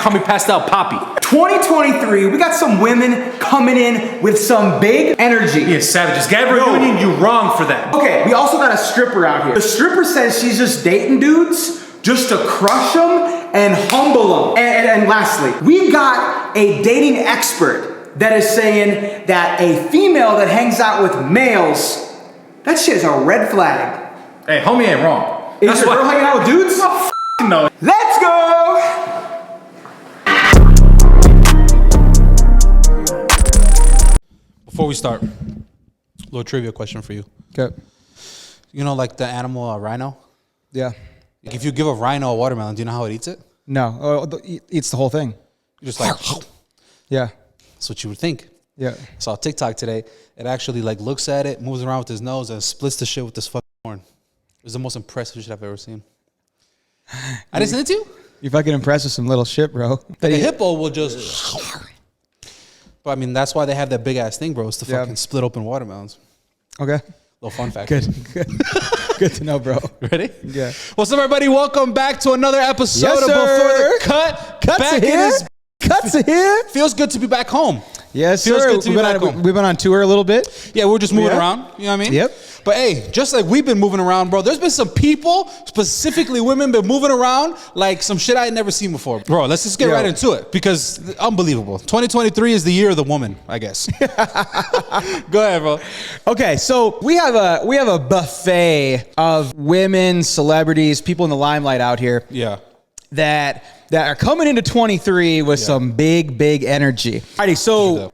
call me Pastel Poppy. 2023, we got some women coming in with some big energy. Yeah, savages. Gabrielle Union, you wrong for that. Okay, we also got a stripper out here. The stripper says she's just dating dudes just to crush them and humble them. And lastly, we got a dating expert that is saying that a female that hangs out with males, that shit is a red flag. Hey, homie ain't wrong. Is your girl hanging out with dudes? Oh, no. Let's go! Before we start, a little trivia question for you. Okay. You know, like the animal rhino? Yeah. Like if you give a rhino a watermelon, do you know how it eats it? No. It eats the whole thing. You just like, Yeah. that's what you would think. Yeah. I saw a TikTok today. It actually like looks at it, moves around with his nose, and splits the shit with this fucking horn. It was the most impressive shit I've ever seen. I didn't send it to you? You're fucking impressed with some little shit, bro. The hippo will just... But I mean, that's why they have that big ass thing, bro. Is to fucking split open watermelons. Okay. Little fun fact. Good. Good to know, bro. Ready? Yeah. What's up, everybody? Welcome back to another episode Yes, of Before sir. the Cut. Cuts back are here. Cuts are here. Feels good to be back home. Yes, Feels sir. good to be back home. We've been on tour a little bit. Yeah, we're just moving Yeah. around. You know what I mean? Yep. But hey, just like we've been moving around, bro, there's been some people, specifically women, been moving around like some shit I had never seen before. Bro, let's just get right into it because unbelievable. 2023 is the year of the woman, I guess. Go ahead, bro. Okay, so we have a buffet of women, celebrities, people in the limelight out here. Yeah. That are coming into 23 with some big energy. Alrighty, so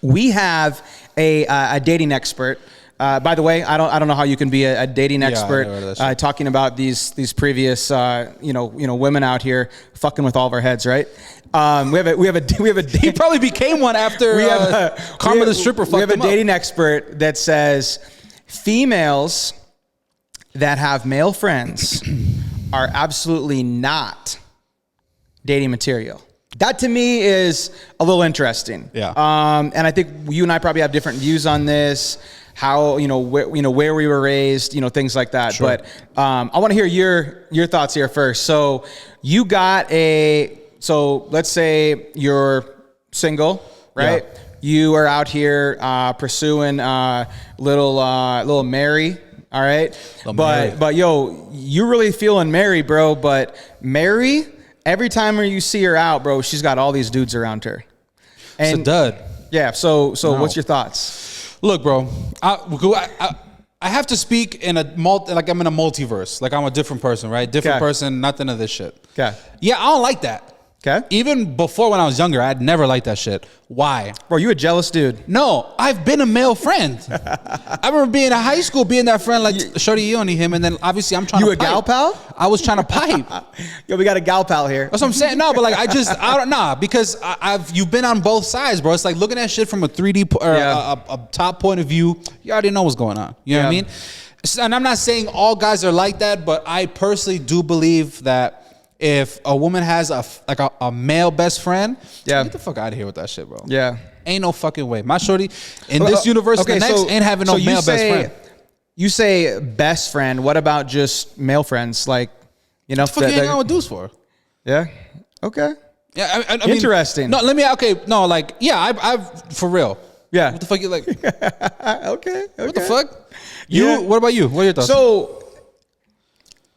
we have a dating expert. By the way, I don't know how you can be a dating expert talking about these previous women out here fucking with all of our heads, right? We have a He probably became one after Karma the stripper fucked him up. We have a dating expert that says females that have male friends are absolutely not dating material. That to me is a little interesting. Yeah. And I think you and I probably have different views on this, how, where we were raised, things like that. Sure. But I want to hear your thoughts here first. So you got so let's say you're single, right? Yeah. You are out here pursuing little Mary. All right. But yo, you're really feeling Mary, bro. But Mary, every time you see her out, bro, she's got all these dudes around her. And, it's a dud. Yeah. So what's your thoughts? Look, bro, I have to speak in I'm in a multiverse. Like I'm a different person, right? Different person, nothing of this shit. Okay. Yeah, I don't like that. Okay. Even before when I was younger, I'd never liked that shit. Why? Bro, you a jealous dude. No, I've been a male friend. I remember being in high school, being that friend like, Shorty, you don't need him. And then obviously I'm trying to pipe. You a gal pal? I was trying to pipe. Yo, we got a gal pal here. That's what I'm saying. No, but like I don't know because you've been on both sides, bro. It's like looking at shit from a 3D or a top point of view. You already know what's going on. You know what I mean? And I'm not saying all guys are like that, but I personally do believe that if a woman has a male best friend, get the fuck out of here with that shit, bro. Yeah. Ain't no fucking way. My shorty in this universe, the next ain't having no male best friend. You say best friend. What about just male friends? Like, what the fuck you hang out with dudes for? Yeah. Okay. Yeah. I mean, interesting. No, I've for real. Yeah. What the fuck you like? Okay. What the fuck? What about you? What are your thoughts? So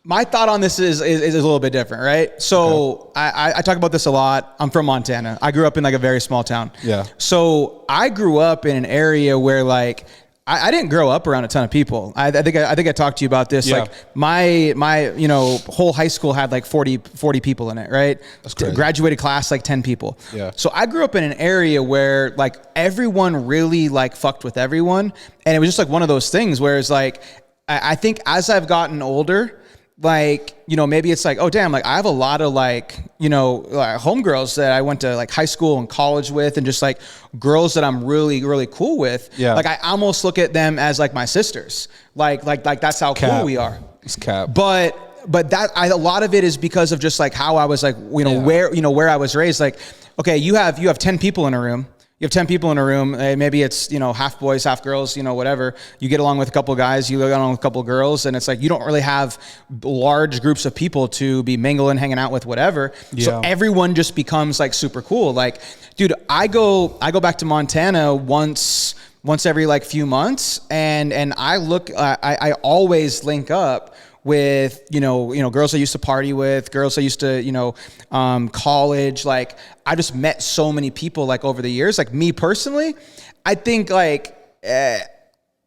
my thought on this is a little bit different, right? So I talk about this a lot. I'm from Montana. I grew up in like a very small town. Yeah. So I grew up in an area where like I didn't grow up around a ton of people. I think I talked to you about this. Yeah. Like my whole high school had like 40 people in it, right? That's crazy. Graduated class like 10 people. Yeah. So I grew up in an area where like everyone really like fucked with everyone, and it was just like one of those things where it's like I think as I've gotten older, like, maybe it's like, oh damn, like I have a lot of like homegirls that I went to like high school and college with, and just like girls that I'm really, really cool with. Yeah. Like I almost look at them as like my sisters. Like that's how cool we are. It's cap. But that a lot of it is because of just like how I was like, where I was raised. Like, okay, you have 10 people in a room. You have 10 people in a room. Maybe it's, half boys, half girls, whatever. You get along with a couple of guys, you get along with a couple of girls, and it's like you don't really have large groups of people to be mingling, hanging out with, whatever. Yeah. So everyone just becomes like super cool. Like, dude, I go back to Montana once every like few months, and I always link up with, girls I used to party with, girls I used to, college. Like, I just met so many people like over the years. Like, me personally, I think like,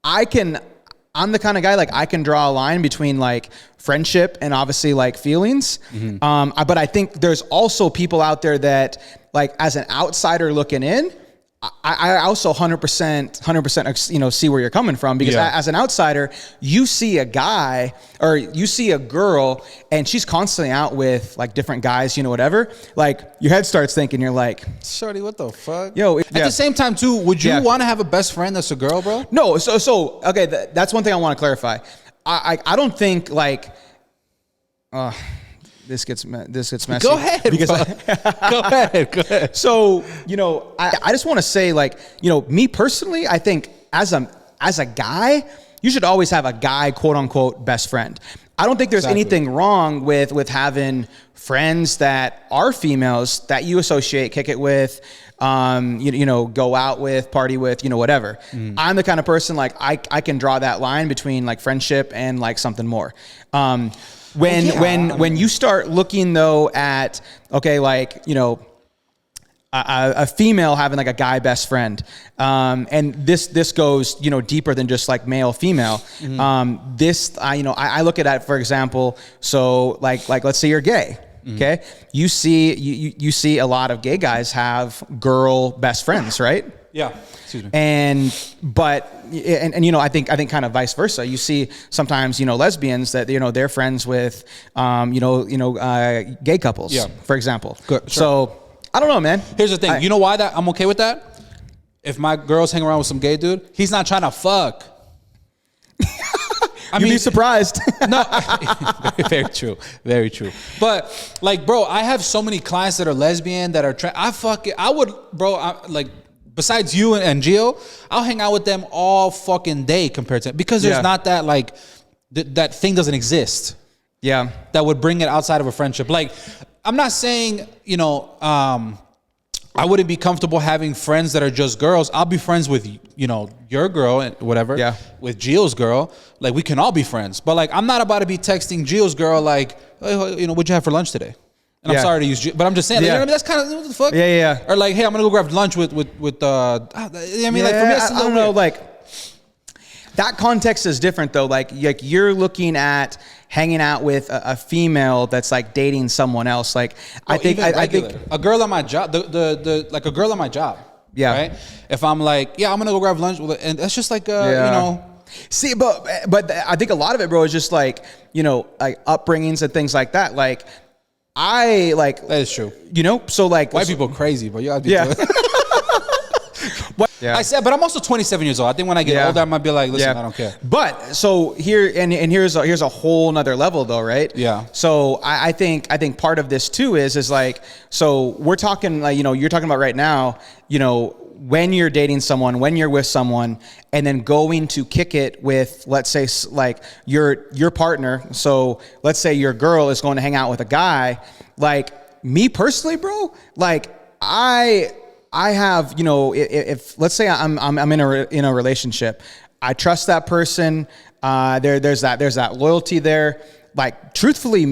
I'm the kind of guy, like, I can draw a line between like friendship and obviously like feelings. Mm-hmm. But I think there's also people out there that, like, as an outsider looking in, I also 100%, see where you're coming from, because as an outsider, you see a guy or you see a girl and she's constantly out with like different guys, whatever. Like, your head starts thinking, you're like, shorty, what the fuck? Yo, at the same time too, would you want to have a best friend that's a girl, bro? No. So okay, that's one thing I want to clarify. I don't think like, this gets messy. Go ahead, because go ahead. So, I just want to say, like, me personally, I think as a guy, you should always have a guy, quote unquote, best friend. I don't think there's anything wrong with having friends that are females that you associate, kick it with, go out with, party with, whatever. I'm the kind of person, like, I can draw that line between like friendship and like something more. When you start looking though at, okay, like, a female having like a guy best friend, and this goes, deeper than just like male female. Mm-hmm. I look at that, for example. So like let's say you're gay. Mm-hmm. Okay. You see a lot of gay guys have girl best friends, right? Yeah. Excuse me. But I think kind of vice versa. You see sometimes, lesbians that, they're friends with, gay couples, for example. Good. Sure. So I don't know, man. Here's the thing. You know why I'm okay with that? If my girl's hanging around with some gay dude, he's not trying to fuck. You'd be surprised. No, very true, very true. But like, bro, I have so many clients that are lesbian, that are besides you and Gio, I'll hang out with them all fucking day compared to, because there's not that like that thing doesn't exist. Yeah, that would bring it outside of a friendship. Like, I'm not saying, I wouldn't be comfortable having friends that are just girls. I'll be friends with, your girl and whatever. Yeah. With Gio's girl, like, we can all be friends. But like, I'm not about to be texting Gio's girl like, hey, what'd you have for lunch today? And I'm sorry to use, but I'm just saying, like, that's kind of, what the fuck? Yeah. Or like, hey, I'm gonna go grab lunch with like, for me, it's I don't know, like, that context is different though. Like you're looking at hanging out with a female that's like dating someone else. Like, I think a girl on my job, like a girl on my job. Yeah. Right. If I'm like, I'm gonna go grab lunch with, and that's just like, See, but I think a lot of it, bro, is just like, like upbringings and things like that. Like, that is true. So like white people are crazy, but you gotta be I said, but I'm also 27 years old. I think when I get older, I might be like, listen, I don't care. But so here, and here's a whole nother level though, right? Yeah. So I think part of this too is like, so we're talking like, you're talking about right now, when you're dating someone, when you're with someone, and then going to kick it with, let's say, like your partner. So let's say your girl is going to hang out with a guy. Like, me personally, bro, like I have, if let's say I'm in a relationship, I trust that person. There's that loyalty there. Like, truthfully,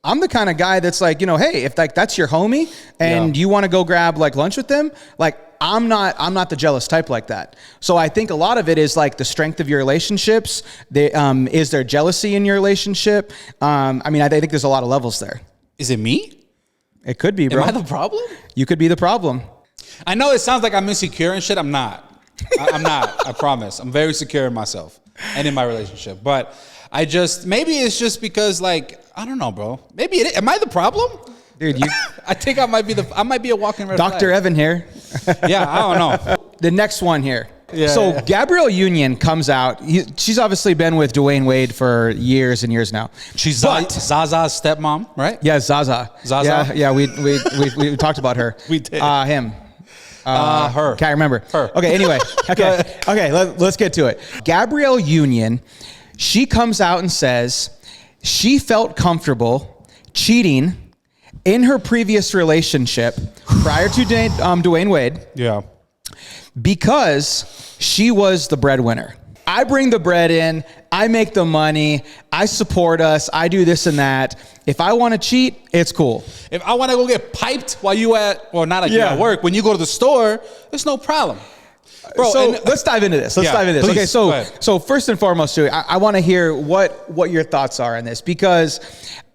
I'm the kind of guy that's like, hey, if like that's your homie and you want to go grab like lunch with them, like, I'm not the jealous type like that. So I think a lot of it is like the strength of your relationships. Is there jealousy in your relationship? I think there's a lot of levels there. Is it me? It could be, bro. Am I the problem? You could be the problem. I know it sounds like I'm insecure and shit. I'm not. I'm not. I promise. I'm very secure in myself and in my relationship. But maybe it's just because, like, I don't know, bro. Maybe it is. Am I the problem? Dude, I think I might be a walking red flag. Dr. Evan here. Yeah, I don't know. The next one here. So Gabrielle Union comes out. She's obviously been with Dwayne Wade for years and years now. She's Zaza's stepmom, right? Yeah, Zaza. Zaza. Yeah, we talked about her. We did. Him. Her. Can't remember. Her. Okay, anyway. Okay, let's get to it. Gabrielle Union, she comes out and says she felt comfortable cheating in her previous relationship prior to Dwayne Wade. Yeah. Because she was the breadwinner. I bring the bread in, I make the money, I support us, I do this and that. If I want to cheat, it's cool. If I want to go get piped while you you're at work, when you go to the store, it's no problem. Bro, so let's dive into this. Please, Okay, so first and foremost, Stewie, I want to hear what your thoughts are on this, because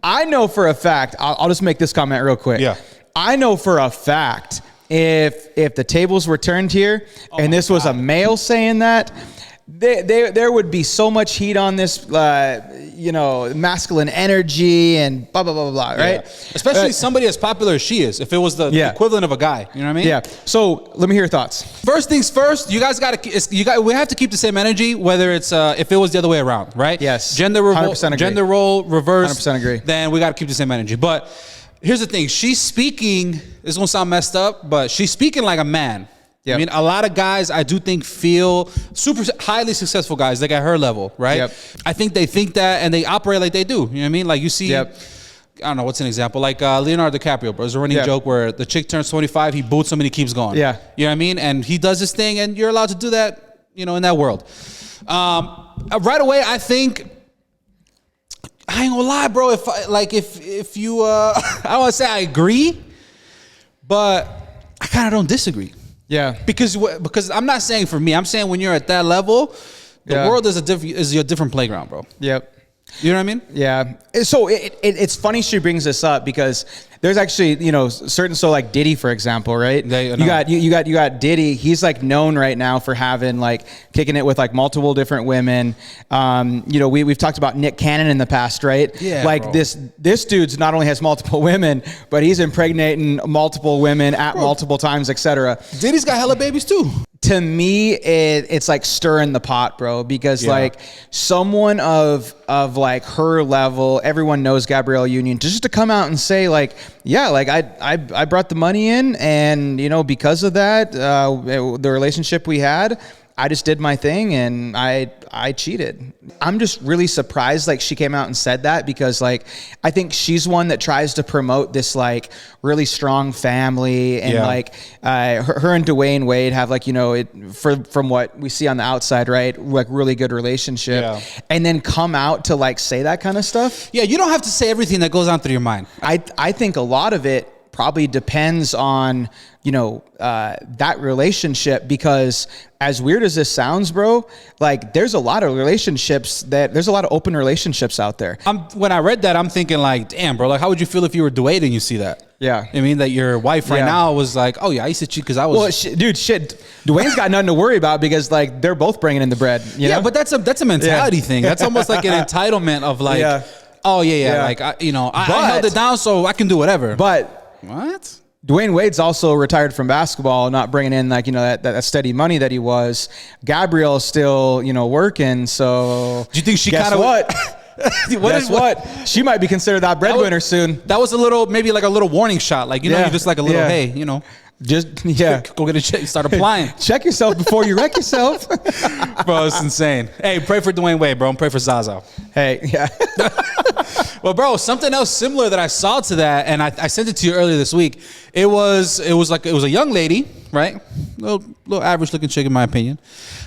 I know for a fact, I'll just make this comment real quick. Yeah. I know for a fact if the tables were turned here and this was a male saying that, there would be so much heat on this, masculine energy and blah, blah, blah, blah, right? Yeah. Especially somebody as popular as she is, if it was the equivalent of a guy, you know what I mean? Yeah. So let me hear your thoughts. First things first, you guys we have to keep the same energy, whether it's, if it was the other way around, right? Yes. 100% agree. Gender role reversed. 100% agree. Then we got to keep the same energy. But here's the thing. She's speaking, this is going to sound messed up, but she's speaking like a man. Yep. I mean, a lot of guys I do think feel super highly successful guys, like at her level, right? Yep. I think they think that and they operate like they do. You know what I mean? Like you see, I don't know, what's an example? Like Leonardo DiCaprio, bro. There's a running joke where the chick turns 25, he boots him and he keeps going. Yeah. You know what I mean? And he does this thing and you're allowed to do that, in that world. Right away, I think, I ain't gonna lie, bro. If you, I don't want to say I agree, but I kind of don't disagree. Yeah. Because I'm not saying for me, I'm saying when you're at that level, the world is a different playground, bro. Yep. You know what I mean? Yeah. So it's funny she brings this up because there's actually, certain, so like Diddy, for example, right? You got Diddy. He's like known right now for having kicking it with multiple different women. We've talked about Nick Cannon in the past, right? Yeah. Like bro. this dude's not only has multiple women, but he's impregnating multiple women at multiple times, etc. Diddy's got hella babies too. To me, it's like stirring the pot, bro, because someone of her level, everyone knows Gabrielle Union, just to come out and say I brought the money in, and because of that, the relationship we had, I just did my thing and I cheated. I'm just really surprised she came out and said that, because I think she's one that tries to promote this really strong family, and her and Dwayne Wade have from what we see on the outside, right, really good relationship, and then come out to say that kind of stuff. Yeah, you don't have to say everything that goes on through your mind. I think a lot of it probably depends on that relationship, because as weird as this sounds, bro, there's a lot of open relationships out there. When I read that, I'm thinking damn, bro, how would you feel if you were Dwayne and you see that? Yeah. I mean, that your wife right now was oh yeah, I used to cheat because I was. Well, shit. Dwayne's got nothing to worry about because they're both bringing in the bread. You know? But that's a mentality thing. That's almost like an entitlement of oh yeah. I held it down, so I can do whatever. But what? Dwayne Wade's also retired from basketball, not bringing in that steady money that he was. Gabrielle's still working. So do you think she kind of what? She might be considered that breadwinner soon. That was a little, maybe a little warning shot. You just a little, hey, just go get a check, start applying. Check yourself before you wreck yourself. Bro, it's insane. Hey, pray for Dwayne Wade, bro, and pray for Zaza. Hey, yeah. Well, bro, something else similar that I saw to that, and I sent it to you earlier this week. It was a young lady, right? Little average looking chick in my opinion,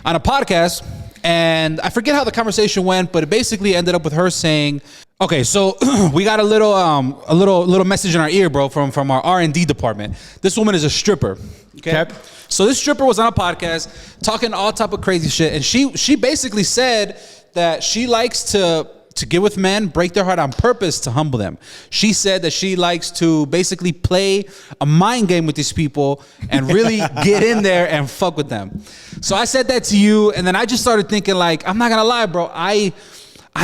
on a podcast, and I forget how the conversation went, but it basically ended up with her saying, okay, so we got a little message in our ear, bro, from our R&D department. This woman is a stripper. Okay. So this stripper was on a podcast talking all type of crazy shit, and she basically said that she likes to get with men, break their heart on purpose to humble them. She said that she likes to basically play a mind game with these people and really get in there and fuck with them. So I said that to you, and then I just started thinking I'm not gonna lie, bro, I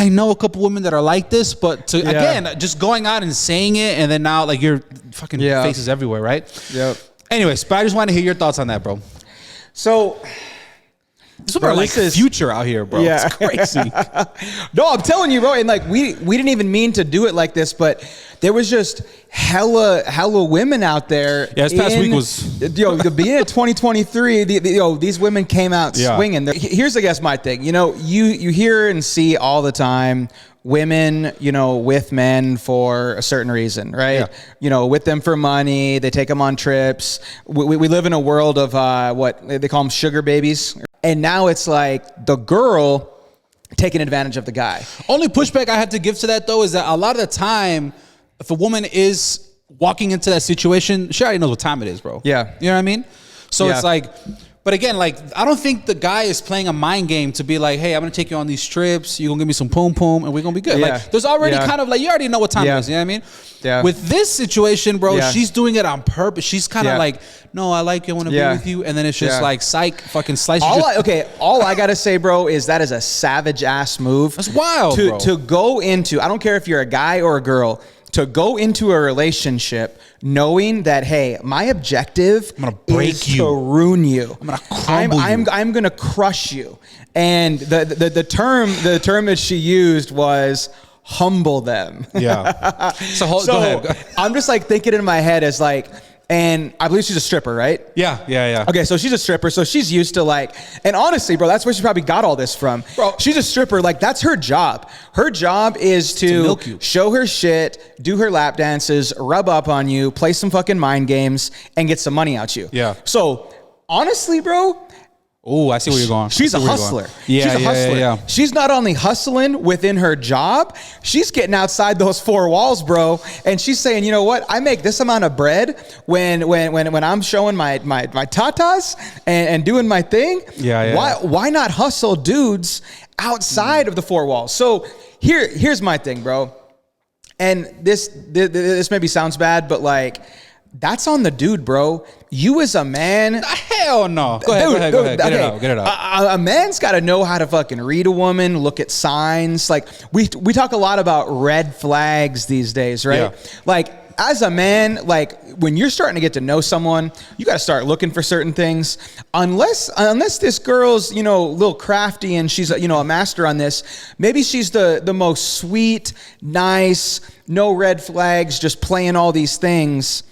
know a couple women that are like this, but again, just going out and saying it, and then now your fucking faces everywhere, right? Yep. Anyways, but I just want to hear your thoughts on that, bro. So this is Future out here, bro. Yeah. It's crazy. No, I'm telling you, bro. And we didn't even mean to do it like this, but there was just hella women out there. Yeah, this past week was the beginning of 2023. These women came out swinging. Here's, I guess, my thing. You hear and see all the time women, with men for a certain reason, right? Yeah. With them for money. They take them on trips. We live in a world of what they call them sugar babies. And now it's like the girl taking advantage of the guy. Only pushback I had to give to that, though, is that a lot of the time, if a woman is walking into that situation, she already knows what time it is, bro. Yeah. You know what I mean? So it's like, but again, like, I don't think the guy is playing a mind game to be like, hey, I'm going to take you on these trips. You're going to give me some poom poom and we're going to be good. Yeah. Like, there's already kind of like, you already know what time it is. You know what I mean? Yeah. With this situation, bro, she's doing it on purpose. She's kind of like, no, I like you. I want to be with you. And then it's just like, psych, fucking slice. All I got to say, bro, is that is a savage ass move. That's wild, bro. To go into, I don't care if you're a guy or a girl, to go into a relationship knowing that, hey, my objective is to ruin you. I'm gonna crumble you. I'm gonna crush you. And the term that she used was humble them. Yeah. So go ahead. I'm just like thinking in my head as like, and I believe she's a stripper, right? Yeah. Okay, so she's a stripper, so she's used to like, and honestly, bro, that's where she probably got all this from. Bro, she's a stripper, like that's her job. Her job is to show her shit, do her lap dances, rub up on you, play some fucking mind games, and get some money out you. Yeah. So honestly, bro, oh, I see where you're going. She's a hustler. Yeah, she's a hustler. Yeah. She's not only hustling within her job, she's getting outside those four walls, bro. And she's saying, you know what? I make this amount of bread when I'm showing my tatas and doing my thing. Yeah. Why not hustle dudes outside of the four walls? So here's my thing, bro. And this maybe sounds bad, but like, that's on the dude, bro. You as a man. Hell no. Go ahead. Get it out. A man's got to know how to fucking read a woman, look at signs. Like we talk a lot about red flags these days, right? Yeah. Like as a man, like when you're starting to get to know someone, you got to start looking for certain things. Unless this girl's, a little crafty and she's, a master on this, maybe she's the most sweet, nice, no red flags, just playing all these things.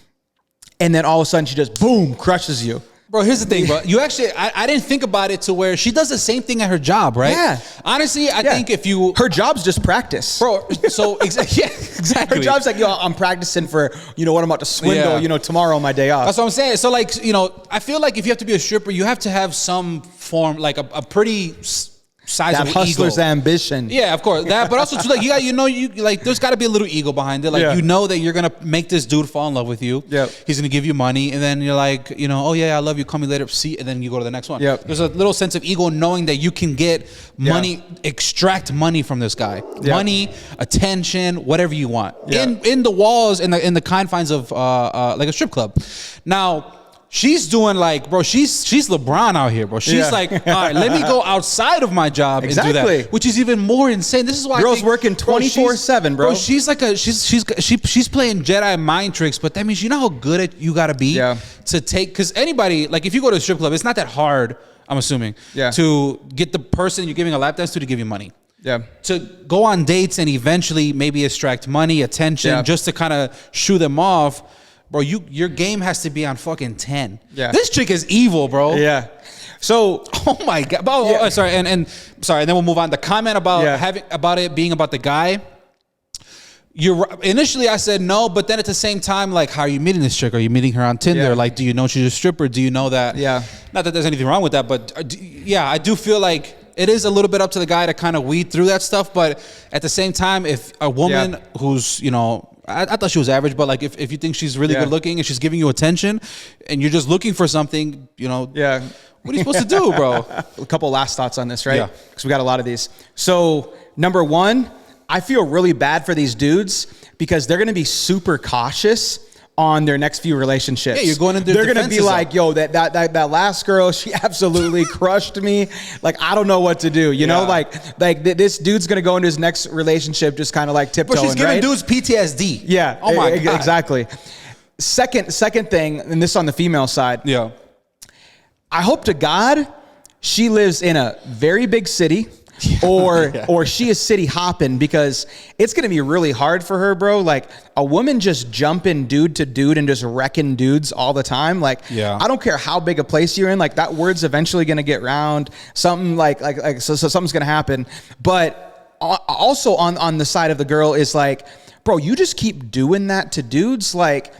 And then all of a sudden she just, boom, crushes you. Bro, here's the thing, bro. You actually, I didn't think about it to where she does the same thing at her job, right? Yeah. Honestly, I think if you... Her job's just practice. Bro, so, exactly. Her job's like, I'm practicing for, what I'm about to swindle, tomorrow on my day off. That's what I'm saying. So, like, I feel like if you have to be a stripper, you have to have some form, like a pretty... sizable that hustler's ego. Ambition. Yeah, of course. That, but also too, like there's got to be a little ego behind it. Like you know that you're gonna make this dude fall in love with you. Yep. He's gonna give you money, and then you're like, oh yeah, I love you. Call me later. See, and then you go to the next one. Yep. There's a little sense of ego knowing that you can get money, extract money from this guy, money, attention, whatever you want, in the walls, in the confines of like a strip club. Now. She's doing like, bro, she's LeBron out here, bro. She's like, all right, let me go outside of my job and do that, which is even more insane. This is why girls working 24/7, bro. She's like she's playing Jedi mind tricks, but that means you know how good you got to be to take, because anybody, like if you go to a strip club, it's not that hard, I'm assuming, to get the person you're giving a lap dance to give you money. Yeah. To go on dates and eventually maybe extract money, attention, just to kind of shoo them off. Bro, your game has to be on fucking 10. Yeah. This chick is evil, bro. Yeah. So, oh my god. Oh, sorry, and sorry, and then we'll move on. The comment about about it being about the guy. Initially I said no, but then at the same time, like, how are you meeting this chick? Are you meeting her on Tinder? Yeah. Like, do you know she's a stripper? Do you know that? Yeah. Not that there's anything wrong with that, but I do feel like it is a little bit up to the guy to kind of weed through that stuff. But at the same time, if a woman who's, I thought she was average, but like if you think she's really good looking and she's giving you attention and you're just looking for something, what are you supposed to do, bro? A couple last thoughts on this, right? Yeah. Because we got a lot of these. So number one, I feel really bad for these dudes because they're going to be super cautious on their next few relationships. Yeah, you're going into they're going to be like, yo, that last girl, she absolutely crushed me. Like, I don't know what to do. You know, like this dude's going to go into his next relationship just kind of like tiptoeing, but she's giving dudes PTSD. Yeah. Oh my God. Exactly. Second thing, and this on the female side. Yeah. I hope to God she lives in a very big city or she is city hopping, because it's going to be really hard for her, bro. Like, a woman just jumping dude to dude and just wrecking dudes all the time. Like, I don't care how big a place you're in. Like, that word's eventually going to get round. Something so something's going to happen. But also on the side of the girl is like, bro, you just keep doing that to dudes. Like,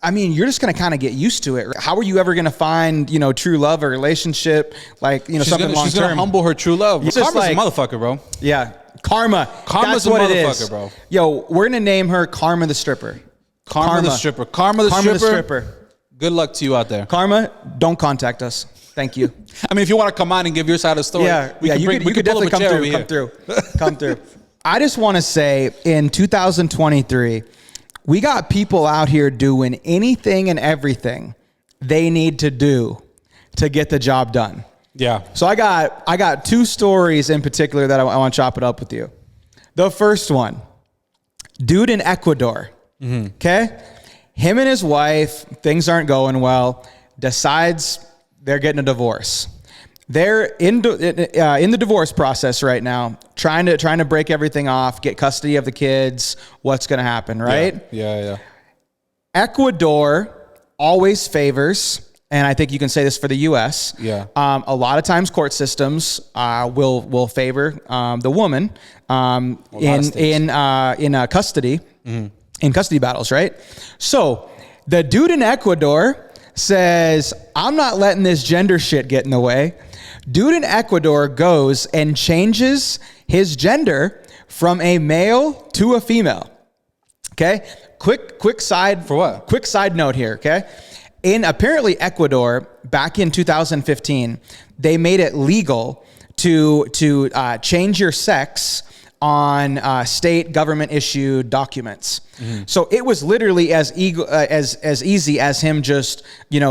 I mean, you're just going to kind of get used to it. How are you ever going to find, true love or relationship? Like, something long term. She's going to humble her true love. Karma's like, a motherfucker, bro. Yeah. Karma's that's what a it motherfucker, is. Bro. Yo, we're going to name her Karma the stripper. Karma the stripper. Karma the stripper. Good luck to you out there. Karma, don't contact us. Thank you. I mean, if you want to come on and give your side of the story, you could definitely come through. I just want to say, in 2023, we got people out here doing anything and everything they need to do to get the job done. Yeah. So I got two stories in particular that I want to chop it up with you. The first one, dude in Ecuador. Okay? Him and his wife, things aren't going well, decides they're getting a divorce. They're in the divorce process right now, trying to break everything off, get custody of the kids. What's going to happen, right? Yeah. Ecuador always favors, and I think you can say this for the U.S. Yeah. A lot of times court systems will favor the woman in custody, in custody battles, right? So the dude in Ecuador says, I'm not letting this gender shit get in the way. Dude in Ecuador goes and changes his gender from a male to a female. Okay? Quick side. For what? Quick side note here, okay? In apparently Ecuador, back in 2015, they made it legal to change your sex on state government issued documents. So it was literally as easy as him just,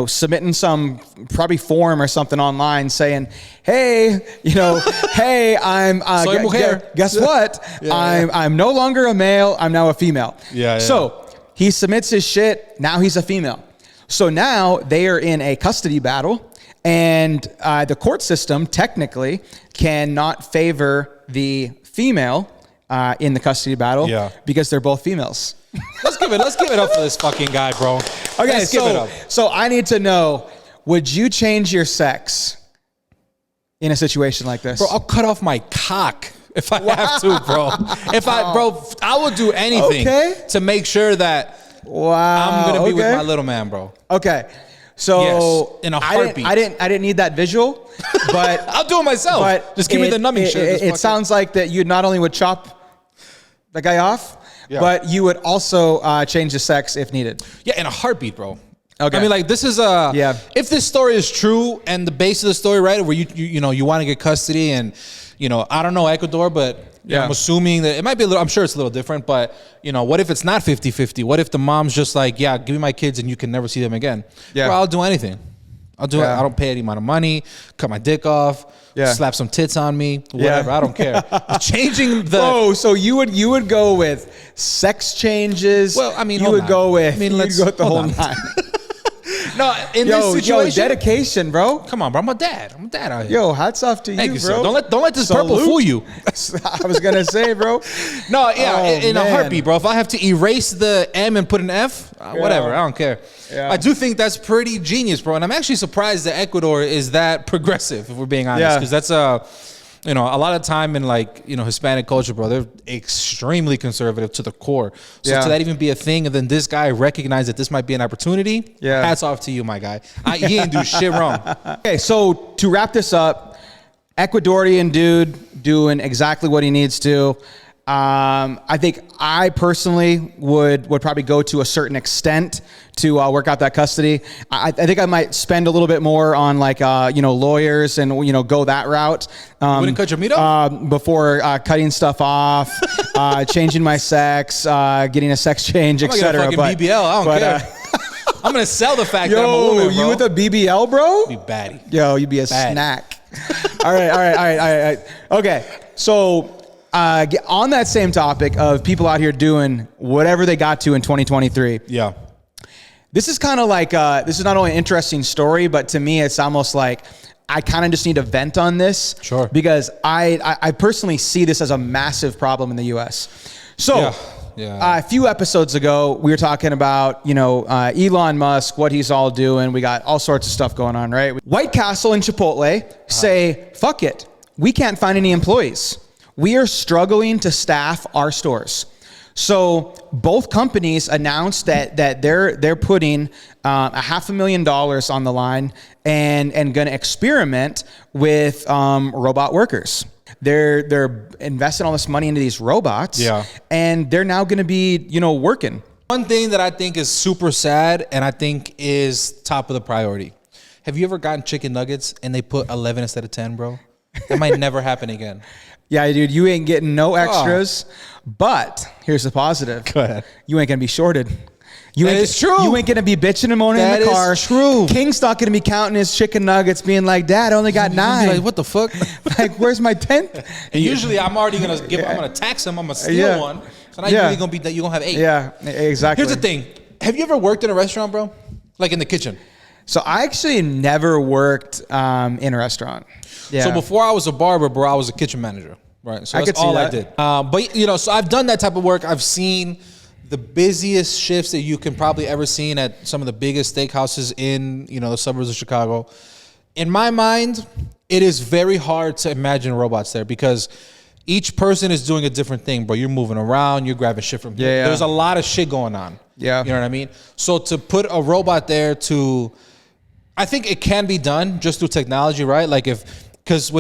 submitting some probably form or something online saying, hey, hey, I'm, guess what? I'm no longer a male. I'm now a female. So he submits his shit. Now he's a female. So now they are in a custody battle, and the court system technically cannot favor the female in the custody battle because they're both females. Let's give it up for this fucking guy, bro. Okay, so I need to know, would you change your sex in a situation like this? Bro, I'll cut off my cock if I have to, bro. I will do anything to make sure that I'm gonna be with my little man, bro. Okay. So yes, in a heartbeat. I didn't need that visual, but I'll do it myself. But just give me the numbing shit. It sounds like that you not only would chop the guy off, but you would also change the sex if needed. Yeah, in a heartbeat, bro. Okay. I mean, like, this is if this story is true and the base of the story, right, where you want to get custody, and I don't know Ecuador, but I'm assuming that it might be I'm sure it's a little different, but what if it's not 50-50? What if the mom's just like, give me my kids and you can never see them again? Yeah. Well, I'll do anything. I'll do it. I don't pay any amount of money, cut my dick off, slap some tits on me, whatever. I don't care. Changing the... Oh, so you would go with sex changes. Well, I mean, you would go with the whole nine. No, in this situation, dedication, bro. Come on, bro. I'm a dad out here. Yo, hats off to Thank you, you, bro. Sir. Don't let this purple fool you. I was gonna say, bro. No, in a heartbeat, bro. If I have to erase the M and put an F, whatever. I don't care. Yeah. I do think that's pretty genius, bro. And I'm actually surprised that Ecuador is that progressive, if we're being honest, because that's a lot of time in Hispanic culture, bro, they're extremely conservative to the core. So to that even be a thing, and then this guy recognized that this might be an opportunity, hats off to you, my guy. He didn't do shit wrong. Okay, so to wrap this up, Ecuadorian dude doing exactly what he needs to. I think I personally would probably go to a certain extent to work out that custody. I think I might spend a little bit more on lawyers and go that route. Wouldn't cut your meat off? Before cutting stuff off, changing my sex, getting a sex change, etc. But BBL, I don't care. I'm gonna sell the fact that I'm a woman, bro. You with a BBL, bro? Be baddie. Yo, you'd be a snack. All right. Okay, so. On that same topic of people out here doing whatever they got to in 2023. Yeah. This is kind of like, this is not only an interesting story, but to me, it's almost like I kind of just need to vent on this. Sure. Because I personally see this as a massive problem in the U.S. So a few episodes ago, we were talking about, Elon Musk, what he's all doing. We got all sorts of stuff going on, right? White Castle and Chipotle say, fuck it. We can't find any employees. We are struggling to staff our stores. So both companies announced that they're putting $500,000 on the line and going to experiment with robot workers. They're investing all this money into these robots, and they're now going to be working. One thing that I think is super sad, and I think is top of the priority. Have you ever gotten chicken nuggets and they put 11 instead of 10, bro? That might never happen again. Yeah, dude, you ain't getting no extras. But here's the positive. Go ahead. You ain't gonna be shorted. It's true. You ain't gonna be bitching and moaning in the car. That is true. King's not gonna be counting his chicken nuggets, being like, "Dad, I only got 9." Like, what the fuck? Like, where's my 10th? And usually, I'm already gonna I'm gonna tax him. I'm gonna steal one. So now you're gonna have 8. Yeah, exactly. Here's the thing. Have you ever worked in a restaurant, bro? Like in the kitchen? So I actually never worked in a restaurant. Yeah. So before I was a barber, bro, I was a kitchen manager. Right. So that's all I did. But so I've done that type of work. I've seen the busiest shifts that you can probably ever seen at some of the biggest steakhouses in, the suburbs of Chicago. In my mind, it is very hard to imagine robots there because each person is doing a different thing, bro. You're moving around, you're grabbing shit from here. There's a lot of shit going on. Yeah. You know what I mean? So to put a robot there I think it can be done just through technology, right? Like because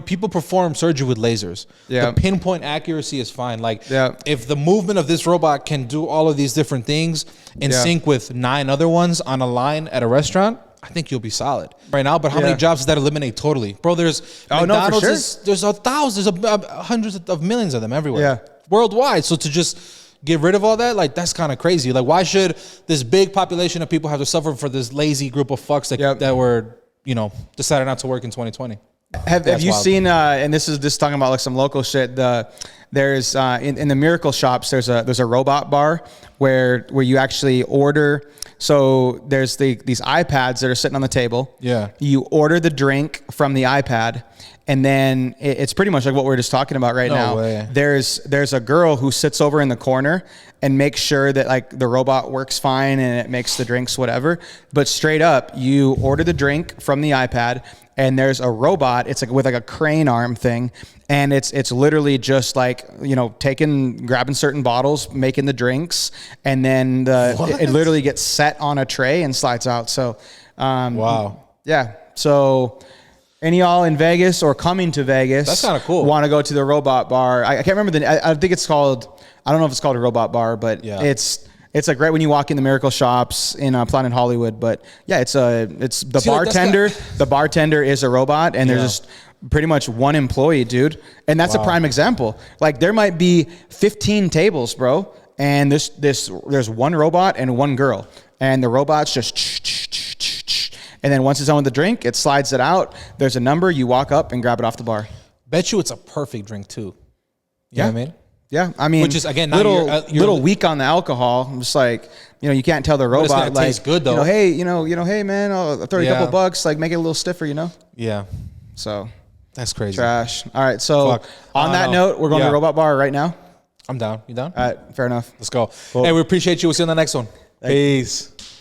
people perform surgery with lasers. The pinpoint accuracy is fine. Like if the movement of this robot can do all of these different things in sync with 9 other ones on a line at a restaurant, I think you'll be solid right now. But how many jobs does that eliminate totally? Bro, there's McDonald's, there's hundreds of millions of them everywhere. Worldwide. So to just get rid of all that, like that's kind of crazy. Like why should this big population of people have to suffer for this lazy group of fucks that were, decided not to work in 2020? Have you seen? And this is just talking about like some local shit. There's in the Miracle Shops. There's a robot bar where you actually order. So there's these iPads that are sitting on the table. Yeah. You order the drink from the iPad, and then it's pretty much like what we're just talking about right now. Way. There's a girl who sits over in the corner and makes sure that like the robot works fine and it makes the drinks whatever. But straight up, you order the drink from the iPad. And there's a robot. It's like with like a crane arm thing, and it's literally just like grabbing certain bottles, making the drinks, and then it literally gets set on a tray and slides out. So, wow, yeah. So, any y'all in Vegas or coming to Vegas? That's kind of cool. Want to go to the robot bar? I can't remember I think it's called. I don't know if it's called a robot bar, but it's like right when you walk in the Miracle Shops in Planet Hollywood. But yeah, it's the bartender. The bartender is a robot, and there's just pretty much one employee, dude. And that's a prime example. Like there might be 15 tables, bro, and there's one robot and one girl, and the robot's just and then once it's done with the drink, it slides it out. There's a number. You walk up and grab it off the bar. Bet you it's a perfect drink too. You know what I mean? Yeah, I mean, which is again little weak on the alcohol. I'm just like, you can't tell the robot it's like tastes good though. Hey, hey man, I'll throw you a couple bucks, like make it a little stiffer, Yeah. So that's crazy. Trash. All right, so on that note, we're going to the robot bar right now. I'm down. You down? All right, fair enough. Let's go. Cool. Hey, we appreciate you. We'll see you on the next one. Peace.